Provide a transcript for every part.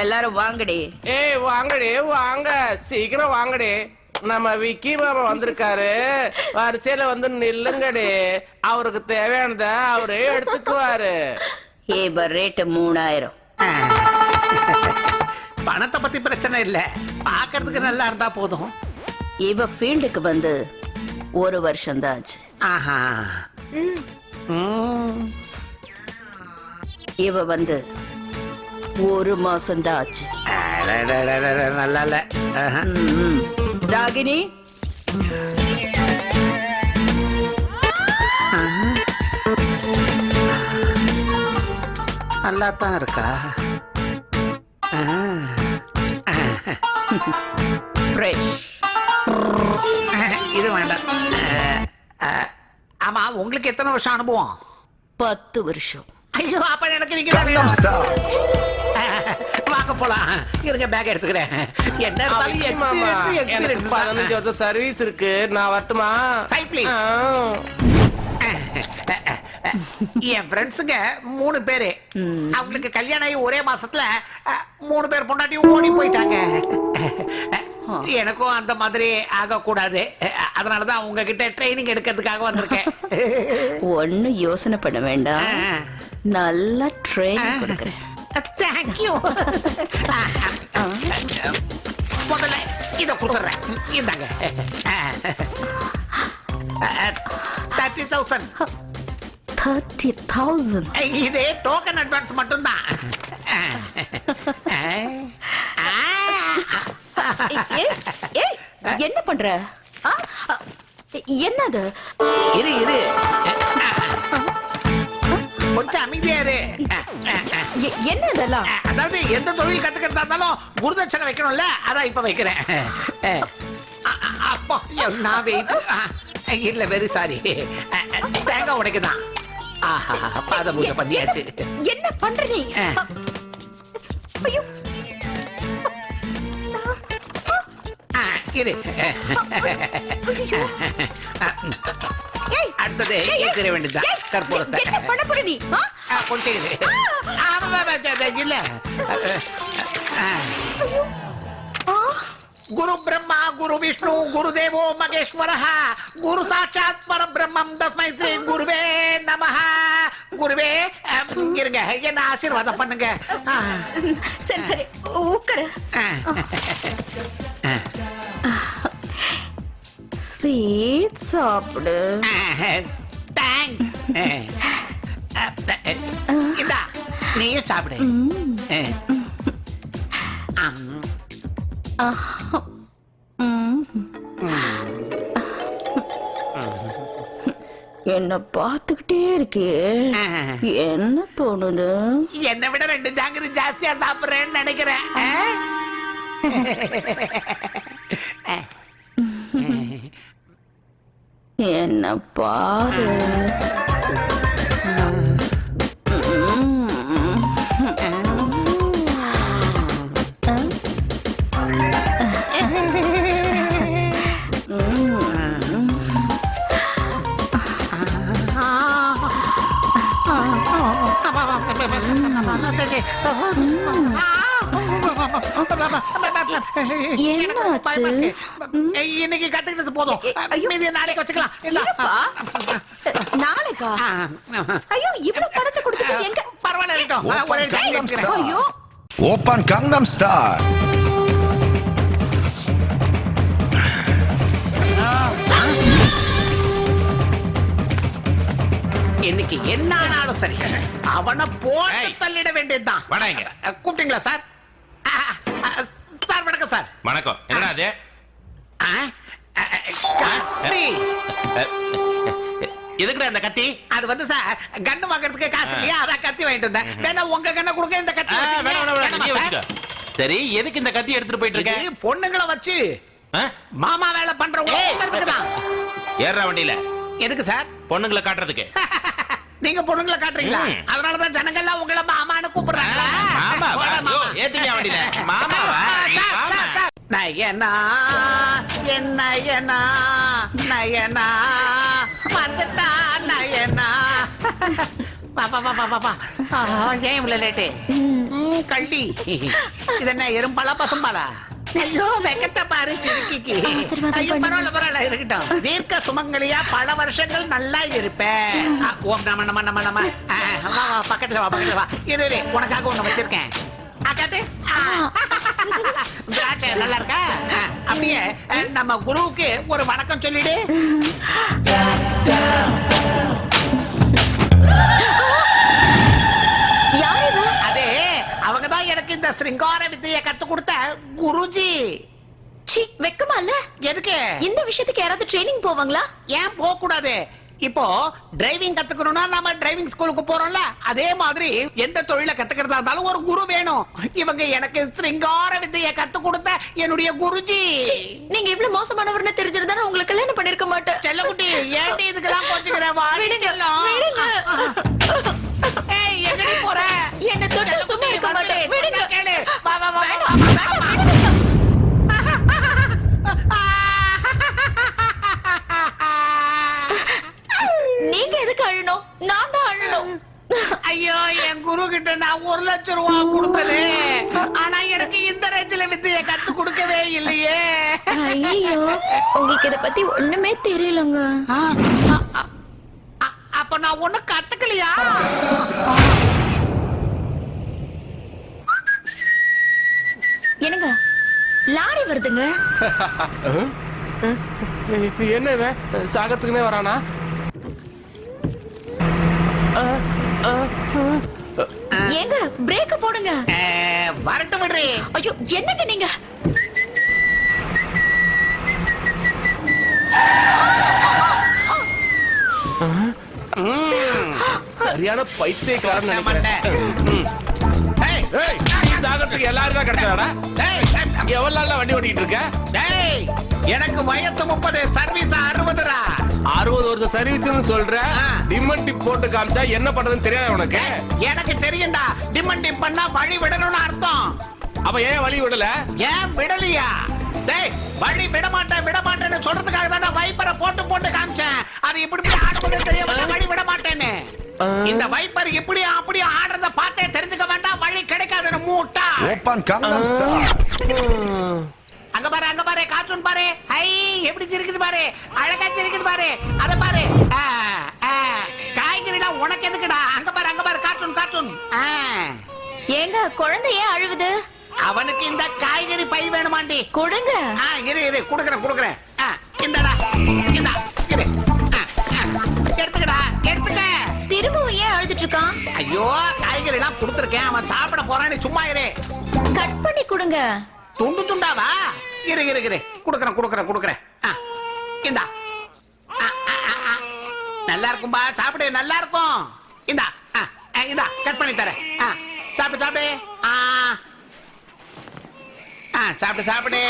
எல்லாரும் வாங்கடி. ஏய் வாங்கடி வாங்க, சீக்கிரம் வாங்கடி. நம்ம விக்கி மாமா வந்திருக்காரு, வரிசையில வந்து நில்லுங்கடி. அவருக்கு தேவையானத அவரே எடுத்துக்குவாரு. இப்ப ரேட்டு 3000. பணத்தை பத்தி பிரச்சனை இல்ல, பாக்குறதுக்கு நல்லா இருந்தா போதும். இவ ஃபீல்டுக்கு வந்து 1 வருஷம் தான் ஆச்சு. ஆஹா. இவ வந்து 1 மாசம் தான் ஆச்சு. நல்லா இல்ல. ராகினி, நல்லா தான் இருக்கா? ஃப்ரெஷ். இது வேண்டாம். ஆமா, உங்களுக்கு எத்தனை வருஷம் அனுபவம்? 10 வருஷம். ஐயோ, அப்ப எனக்கு நீங்க வாங்க போலாம். இருங்க, பேக் எடுத்துக்கிறேன். என்ன மாமா, எனக்கு 15 வருஷம் சர்வீஸ் இருக்கு, நான் வரட்டுமா? Side please. என் ஃப்ரெண்ட்ஸுங்க 3 பேரு, அவங்களுக்கு கல்யாணம் ஆகி ஒரே மாசத்துல 3 பேர் பொண்டாட்டியும் ஓடி போயிட்டாங்க. எனக்கும் அந்த மாதிரி ஆக கூடாது, அதனாலதான் உங்ககிட்ட ட்ரைனிங் எடுக்கிறதுக்காக வந்திருக்கேன். ஒண்ணு யோசனை பண்ண வேண்டாம், நல்லா ட்ரெயின் கொடுக்குறேன். தேங்க்யூ. முதல்ல இத கொடுத்துறேன். இந்தாங்க 30,000. 30,000. இது டோக்கன் அட்வான்ஸ் மட்டும்தான். என்ன பண்ற? என்னது? இரு இரு, கொஞ்சம் அமைதியா இரு. என்ன இதெல்லாம்? அதாவது எந்த தொழில் கத்துக்கிறதா இருந்தாலும் குருதட்சணை வைக்கணும்ல, அதான் இப்ப வைக்கிறேன். அப்போ நான் வெயிட் இல்ல, வெரி சாரி. தேங்காய் உடைக்குதான். ஆஹா, பாத பூஜை பண்ணியாச்சு. என்ன பண்ற நீ? ஐயோ, இரு. அடுத்தது ஏற்ற வேண்டியதுதான் கற்பூரத்தை. என்ன பண்ண போற நீ? கொஞ்சம் இரு. இல்ல, குரு பிரம்மா குரு விஷ்ணு குரு தேவோ மகேஸ்வரஹ குரு சாட்சாத் பரபிரம்மம் தஸ்மை ஸ்ரீ குருவே நமஹ. குருவே, இருங்க, என்ன ஆசீர்வாதம் பண்ணுங்க. சரி சரி, உட்காரு. ஸ்வீட் சாப்பிடு. இந்தா, நீயும் சாப்பிடு. என்ன பார்த்துக்கிட்டே இருக்கே, என்ன தோணுது? என்னை விட 2 ஜாங்கிரி ஜாஸ்தியா சாப்பிடுறேன்னு நினைக்கிறேன். என்ன பாரு. இன்னைக்கு கத்துக்கிட்டது போதும், நாளைக்கு வச்சுக்கலாம். நாளைக்கா? ஐயோ, இவ்வளவு பணத்தை கொடுத்துட்டு எங்க? பரவாயில்ல. ஐயோ, ஓப்பன் கங்னம் ஸ்டார். இன்னைக்கு என்ன ஆனாலும் சரி, அவனை போட்டு தள்ளிட வேண்டியதுதான். கூப்பிட்டீங்களா சார்? சார் வணக்கம் சார். வணக்கம். என்னடா அது? எதுக்குடா இந்த கத்தி? அது வந்து சார், கண்ணு வாங்குறதுக்கு காசு இல்லையா, அதான் கத்தி வாங்கிட்டு வந்தேன். வேணா உங்க கண்ணை கொடுங்க, இந்த கத்தி வச்சுக்க. சரி, எதுக்கு இந்த கத்தி எடுத்துட்டு போயிட்டு இருக்க? பொண்ணுங்களை வச்சு மாமா வேலை பண்றவங்க தான். ஏறா வண்டியில. எதுக்கு சார்? பொண்ணுங்களை காட்டுறதுக்கு. நீங்க பொண்ணுங்களை காட்டுறீங்களா? அதனாலதான் ஜனங்கள் எல்லாம் உங்களை மாமான்னு கூப்பிடுறாங்களா? ஏத்திங்க வண்டியில. மாமாவா? நயனா என்ன நயனா நயனா வந்துட்டா நயனா. பாப்பா பாப்பா பாப்பா, ஏன் இவ்வளவு லேட்டு? கள்ளி இது என்ன எறும்பாலா பசும்பாலா ஐயோ வெக்கட்ட பாரு சிரிக்கிக்கு ஆசீர்வாதம் ஐயோ பண்ணுங்க. பரவாயில்ல பரவாயில்ல இருக்கட்டும் தீர்க்க சுமங்கலியா பல வருஷங்கள் நல்லா இருப்பேன் ஓம் நம நம நம நம வா வா பக்கத்துல வா இரு உனக்காக ஒண்ணு வச்சிருக்கேன் காட்டு திராட்சை நல்லா இருக்கா அப்படியே நம்ம குருவுக்கு ஒரு வணக்கம் சொல்லிடு யார் இவ? அதே அவங்கதான் எனக்கு இந்த சிருங்கார வித்தைய கத்து கொடுத்த குருஜி சீ, வெக்கமா இல்ல? எதுக்கு இந்த விஷயத்துக்கு யாராவது ட்ரைனிங் போவாங்களா? ஏன் போக கூடாது இப்போ டிரைவிங் கத்துக்கணும்னா நாம டிரைவிங் ஸ்கூலுக்கு போறோம்ல அதே மாதிரி எந்த தொழில கத்துக்கிறதா இருந்தாலும் ஒரு குரு வேணும் இவங்க எனக்கு சிருங்கார வித்தைய கத்து கொடுத்த என்னுடைய குருஜி சீ, நீங்க இவ்வளவு மோசமானவர்னு தெரிஞ்சிருந்தா நான் உங்களுக்கு கல்யாணம் பண்ணிருக்க மாட்டேன். செல்லக்குட்டி ஏன்டி இதுக்கெல்லாம் கொஞ்சிக்கிற வாடி செல்லம் விடுங்க. ஏய் எங்கடி போற என்னை தொட்டு சும்மா இருக்க மாட்டேன். விடுங்க. கேளு வா வா வா வேண்டாம், வேண்டாம், விடுங்க. நீங்க எதுக்கு அழணும்? நான் தான் அழணும். ஐயோ என் குரு கிட்ட நான் 1 லட்சம் ரூபாய் கொடுத்தலே ஆனா எனக்கு இந்த ரேஞ்சில வித்தைய கத்து கொடுக்கவே இல்லையே ஐயோ, உங்களுக்கு இத பத்தி ஒண்ணுமே தெரியலங்க. அப்ப நான் ஒண்ணு கத்துக்கலையா என்னங்க லாரி வருதுங்க. என்ன இவன் சாகத்துக்குனே வரானா? ஏங்க பிரேக் போடுங்க. வரட்டும் விடுறே ஐயோ என்னங்க நீங்க? சரியான பைத்தியக்காரன் நினைக்கிறேன். ஏய், சாகத்துக்கு எல்லாரும் தான் கிடைச்சாடா. எவ்வளவு நாளா வண்டி ஓட்டிட்டு இருக்க? எனக்கு வயசு 30 சர்வீஸ் 60 60 வருஷம் சர்வீஸ்னு சொல்ற. டிமன் டிப் போட்டு காமிச்சா என்ன பண்றதுன்னு தெரியாது உனக்கு? எனக்கு தெரியும்டா டிமன் டிப் பண்ணா வழி விடணும்னு அர்த்தம் அப்ப ஏன் வழி விடல? ஏன் விடலையா டேய் வழி விட மாட்டேன்னு சொல்றதுக்காக தான் வைப்பரை போட்டு காமிச்சேன் அது இப்படி ஆடுறது தெரியாம வழி விட மாட்டேன்னு இந்த வைப்பர் இப்படி அப்படி ஆடுறத பார்த்தே தெரிஞ்சுக்க வேண்டாம் வழி கிடைக்காதுன்னு மூட்டா Open Gangnam Style. அங்க பாரு கார்ட்டூன் பாரு ஹை எப்படி சிரிக்குது பாரு அழகா சிரிக்குது பாரு அத பாரு காய்கறிலாம் உனக்கு எதுக்குடா அங்க பாரு கார்ட்டூன் ஏங்க குழந்தை ஏன் அழுவுது? அவனுக்கு இந்த காய்கறி பை வேணுமாண்டி கொடுங்க. இரு குடுக்குறேன் இந்தடா இந்தா இரு எடுத்துக்கடா எடுத்துக்க திரும்பவும் ஏன் அழுதுட்டு இருக்கான்? ஐயோ காய்கறி எல்லாம் கொடுத்துருக்கேன் அவன் சாப்பிட போறான்னு சும்மா இரு கட் பண்ணி கொடுங்க. துண்டு துண்டாவா இரு குடுக்குறேன் இந்தா நல்லா இருக்கும்பா சாப்பிடு நல்லா இருக்கும் இந்தா இந்தா கட் பண்ணி தரேன் சாப்பிடு சாப்பிடு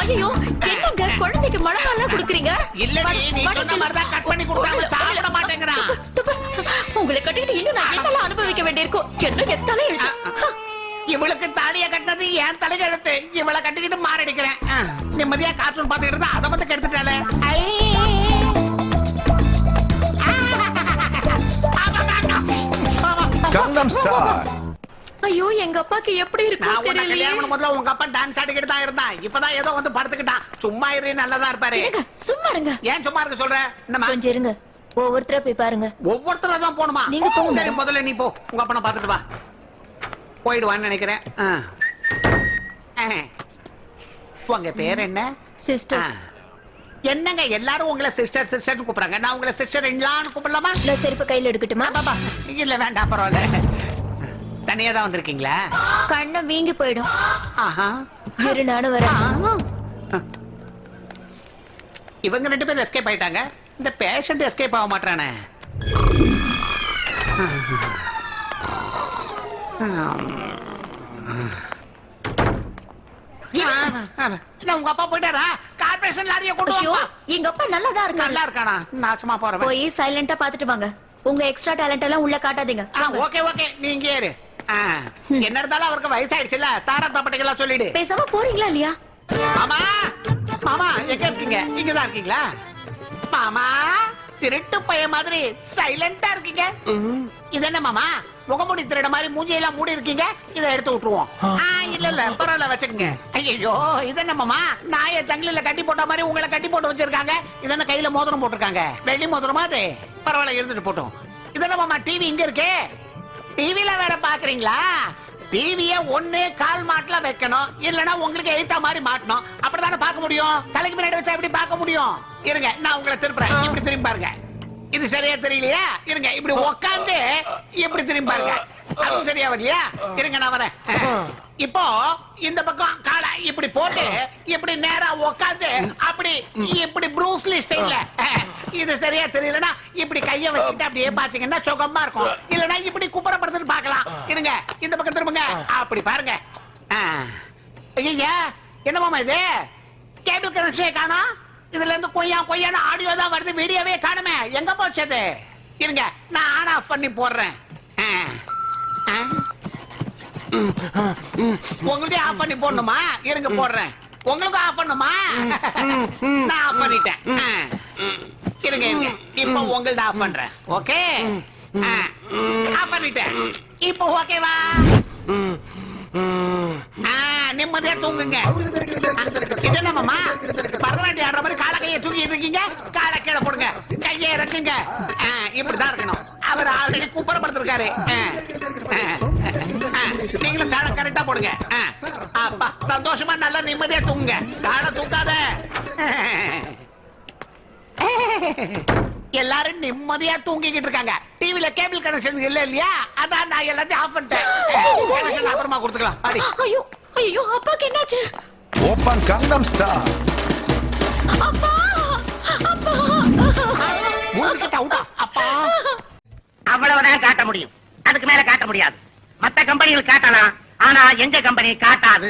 ஐயோ என்னங்க குழந்தைக்கு மிளகாலாம் கொடுக்குறீங்க? இல்ல நீ சொன்ன மாதிரி தான் கட் பண்ணி கொடுக்காம சாப்பிட மாட்டேங்கிறான் உங்களை கட்டிக்கிட்டு இன்னும் நான் என்னெல்லாம் அனுபவிக்க வேண்டியிருக்கும். என்ன எத்தாலே எழுத்து. இவளுக்கு தாலிய கட்டினது என் தலைக்கெழுத்து இவளை கட்டிக்கிட்டு மாரடிக்கிறேன் நிம்மதியா கார்ட்டூன் பார்த்துக்கிட்டு இருந்தா அதை வந்து கெடுத்துட்டாலே Gangnam Style. ஐயோ எங்க அப்பாக்கு எப்படி நான் இருக்கும் உன்னை தெரியலையே. கல்யாணம் பண்ண முதல்ல உங்க அப்பா டான்ஸ் ஆடிக்கிட்டு தான் இருந்தான் இப்பதான் ஏதோ வந்து படுத்துக்கிட்டான் சும்மா இரு நல்லதா இருப்பாரு இருங்க, சும்மா இருங்க. ஏன் சும்மா இருக்க சொல்ற என்னம்மா கொஞ்சம் இருங்க. ஒவ்வொருத்தரா போய் பாருங்க. ஒவ்வொருத்தர தான் போணுமா நீங்க போங்க. சரி முதல்ல நீ போ உங்க அப்பனை பாத்துட்டு வா போயிடுவான்னு நினைக்கிறேன் உங்க பேர் என்ன சிஸ்டர். என்னங்க எல்லாரும் உங்களை சிஸ்டர் கூப்பிடுறாங்க நான் உங்களை சிஸ்டர் இன்லான்னு கூப்பிடலாமா நான் செருப்பு கையில எடுக்கட்டுமா? பாபா இல்ல வேண்டாம் பரவாயில்ல தனியா தான் வந்திருக்கீங்களா கண்ணை வீங்கி போயிடும். ஆஹா இரு நானும் வரேன். இவங்க 2 பேரும் எஸ்கேப் ஆயிட்டாங்க இந்த பேஷண்ட் எஸ்கேப் ஆக மாட்டானே உங்க அப்பா போயிட்டாரா கார்பரேஷன் லாரிய கொண்டு ஐயோ வா எங்க அப்பா நல்லா தான் இருக்காங்க. நல்லா இருக்கானா நாசமா போறவன் போய் சைலண்டா பாத்துட்டு வாங்க. உங்க எக்ஸ்ட்ரா டேலண்ட் எல்லாம் உள்ள காட்டாதீங்க. ஓகே நீ இங்கே இரு என்ன இருந்தாலும் அவருக்கு வயசாயிடுச்சுல தாரா தப்பட்டைகளா சொல்லிடு பேசாம போறீங்களா இல்லையா? மாமா எங்க இருக்கீங்க இங்கதான் இருக்கீங்களா மாமா திருட்டு பைய மாதிரி சைலண்டா இருக்கீங்க இது என்ன மாமா முகமூடி திருட மாதிரி மூஞ்சியெல்லாம் மூடி இருக்கீங்க, இதை எடுத்து விட்டுருவோம். இல்ல பரவாயில்ல வச்சுக்கோங்க. ஐயோ இது என்ன மாமா நாய ஜங்கில கட்டி போட்ட மாதிரி உங்களை கட்டி போட்டு வச்சிருக்காங்க. இது என்ன கையில மோதிரம் போட்டிருக்காங்க, வெள்ளி மோதிரமா அது? பரவாயில்ல இருந்துட்டு போட்டோம். இது என்ன மாமா டிவி இங்க இருக்கு, டிவில வேற பாக்குறீங்களா? டிவிய ஒண்ணு கால் மாட்டுல வைக்கணும், இல்லனா உங்களுக்கு எழுத்த மாதிரி மாட்டணும். அப்படித்தானே பார்க்க முடியும். தலைக்கு முன்னாடி வச்சா எப்படி பார்க்க முடியும்? இருங்க நான் உங்களை திருப்புறேன், இப்படி திரும்பி பாருங்க. இது சரியா தெரியலையா? இருங்க இப்படி உட்கார்ந்து இப்படி திரும்பி பாருங்க. அது சரியா வரலையா? இருங்க நான் வரேன். இப்போ இந்த பக்கம் காலை இப்படி போட்டு இப்படி நேரா உட்கார்ந்து அப்படி இப்படி ப்ரூஸ்லி ஸ்டைல்ல. இது சரியா தெரியலனா இப்படி கைய வச்சுட்டு அப்படியே பாத்தீங்கன்னா சுகமா இருக்கும். இல்லனா இப்படி குப்புறப்படுத்துன்னு பார்க்கலாம். இருங்க இந்த பக்கம் திரும்புங்க, அப்படி பாருங்க. ஐயா என்ன மாமா இது கேபிள் கனெக்ஷனே காணோம். இதுல இருந்து கொய்யான்னு ஆடியோ தான் வருது, வீடியோவே காணுமே. எங்க போச்சது? இருங்க நான் ஆன் ஆஃப் பண்ணி போடுறேன். உங்களுக்கு ஆஃப் பண்ணி போடணுமா? இருங்க போடுறேன். உங்களுக்கு ஆஃப் பண்ணுமா? நான் ஆஃப் பண்ணிட்டேன். இருங்க இருங்க இப்போ உங்களது ஆஃப் பண்றேன். ஓகே ஆஃப் பண்ணிட்டேன். இப்போ ஓகேவா? நிம்மதியா தூங்குங்க. இது என்ன மாமா பரதநாட்டியம் ஆடுற மாதிரி கால கையை தூக்கிட்டு இருக்கீங்க? காலை கீழே போடுங்க, கையை இறக்குங்க. இப்படிதான் இருக்கணும். அவர் ஆல்ரெடி குப்பரப்படுத்திருக்காரு. நீங்களும் காலை கரெக்டா போடுங்க. அப்பா சந்தோஷமா நல்லா நிம்மதியா தூங்குங்க. காலை தூக்காத. எல்லாரும் நிம்மதியா தூங்கிக்கிட்டு இருக்காங்க. டிவில கேபிள் கனெக்ஷன் இல்ல இல்லையா? அதான் நான் எல்லாத்தையும் ஆஃப் பண்ணிட்டேன். கனெக்ஷன் அப்புறமா கொடுத்துக்கலாம். அடி ஐயோ ஐயோ அப்பாக்கு என்னாச்சு? Open Gangnam Style. அப்பா அப்பா மூணுக்கிட்ட அவுட்டா? அப்பா அவ்வளவுதான் காட்ட முடியும், அதுக்கு மேல காட்ட முடியாது. மத்த கம்பெனிகள் காட்டலாம், ஆனா எங்க கம்பெனி காட்டாது.